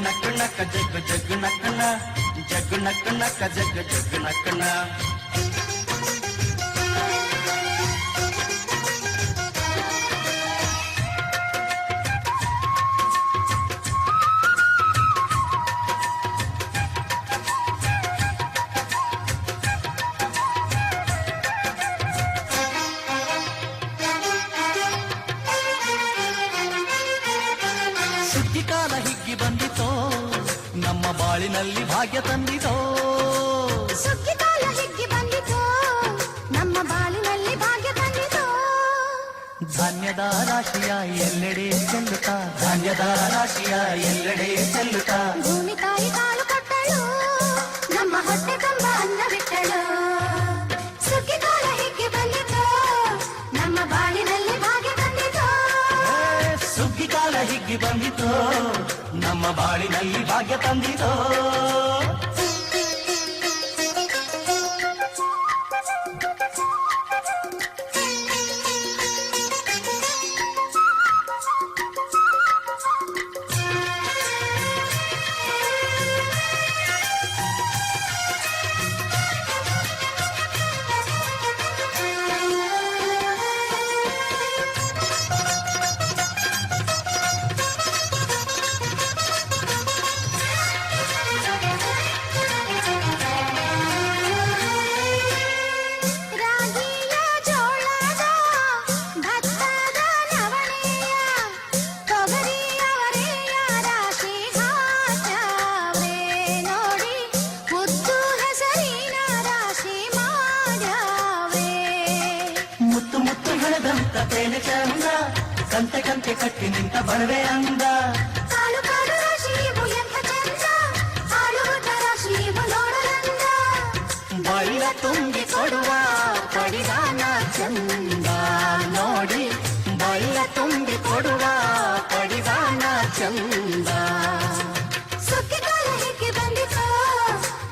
ನಕ್ಕ ನಕ್ಕ ಜಗ್ ಜಗ್ ನಕ್ಕನ ಜಗ್ ನಕ್ಕ ನಕ್ಕ ಜಗ್ ಜಗ್ ನಕ್ಕನ ಸುಗ್ಗಿ ಕಾಲ ಹಿಗ್ಗಿ ಬಂದಿತೋ ನಮ್ಮ ಬಾಳಿನಲ್ಲಿ ಭಾಗ್ಯ ತಂದಿತೋ ಸುಗ್ಗಿ ಕಾಲ ಹಿಗ್ಗಿ ಬಂದಿತೋ ನಮ್ಮ ಬಾಳಿನಲ್ಲಿ ಭಾಗ್ಯ ತಂದಿತೋ ಧಾನ್ಯದ ರಾಶಿಯ ಎಲ್ಲೆಡೆ ಚೆಲ್ಲುತ್ತಾ ಧಾನ್ಯದ ರಾಶಿಯ ಎಲ್ಲೆಡೆ ಚೆಲ್ಲುತ್ತಾ ಭೂಮಿ ತಾಯಿ ಕಾಳು ಕೊಟ್ಟಳು ನಮ್ಮ ಹೊಟ್ಟೆ ತುಂಬ ಅನ್ನ ಬಿಟ್ಟಳು ಸುಗ್ಗಿ ಕಾಲ ಹಿಗ್ಗಿ ಬಂದಿತೋ ನಮ್ಮ ಬಾಳಿನಲ್ಲಿ ಭಾಗ್ಯ ತಂದಿತೋ ಸುಗ್ಗಿ ಕಾಲ ಹಿಗ್ಗಿ ಬಂದಿತೋ ನಮ್ಮ ಬಾಳಿನಲ್ಲಿ ಭಾಗ್ಯ ತಂದಿತೋ ತೇನೆ ಚಂದ ಕಂತೆ ಕಂತೆ ಕಟ್ಟಿ ನಿಂತ ಬಣವೆ ಅಂದ ಕಾಳು ಕಾಳು ರಾಶಿಯು ಎಂಥ ಚಂದ ಆಳುವುದ ರಾಶಿಯು ನೋಡಲಂದ ಬಳ್ಳ ತುಂಬಿ ಕೊಡುವ ಪಡಿದಾನ ಚಂದ ನೋಡಿ ಬಳ್ಳ ತುಂಬಿ ಕೊಡುವ ಪಡಿದಾನ ಚಂದ ಸುಗ್ಗಿ ಕಾಲ ಹಿಗ್ಗಿ ಬಂದಿತೋ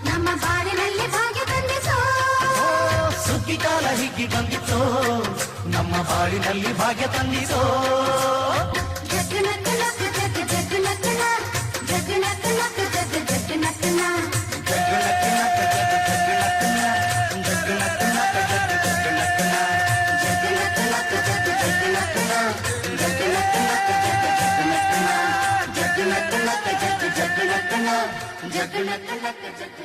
ನಮ್ಮ ಬಾಳಿನಲ್ಲಿ ಭಾಗ್ಯ ತಂದಿತೋ ಸುಗ್ಗಿ ಕಾಲ ಹಿಗ್ಗಿ ಬಂದಿತೋ ನಮ್ಮ ಬಾಳಿನಲ್ಲಿ ಭಾಗ್ಯ ತಂದಿತೋ ಜಗ್ ನಕ್ಕ ನಕ್ಕ ಜಗ್ ಜಗ್ ನಕ್ಕನ ಜಗ್ ನಕ್ಕ ನಕ್ಕ ಜಗ್ ಜಗ್ ನಕ್ಕನ ಜಗ್ ನಕ್ಕ ನಕ್ಕ ಜಗ್ ಜಗ್ ನಕ್ಕನ ಜಗ್ ನಕ್ಕ ನಕ್ಕ ಜಗ್ ಜಗ್ ನಕ್ಕನ ಜಗ್ ನಕ್ಕ ನಕ್ಕ ಜಗ್ ಜಗ್ ನಕ್ಕನ ಜಗ್ ನಕ್ಕ ನಕ್ಕ ಜಗ್ ಜಗ್ ನಕ್ಕನ ಜಗ್ ನಕ್ಕ ನಕ್ಕ ಜಗ್ ಜಗ್ ನಕ್ಕನ ಜಗ್ ನಕ್ಕ ನಕ್ಕ ಜಗ್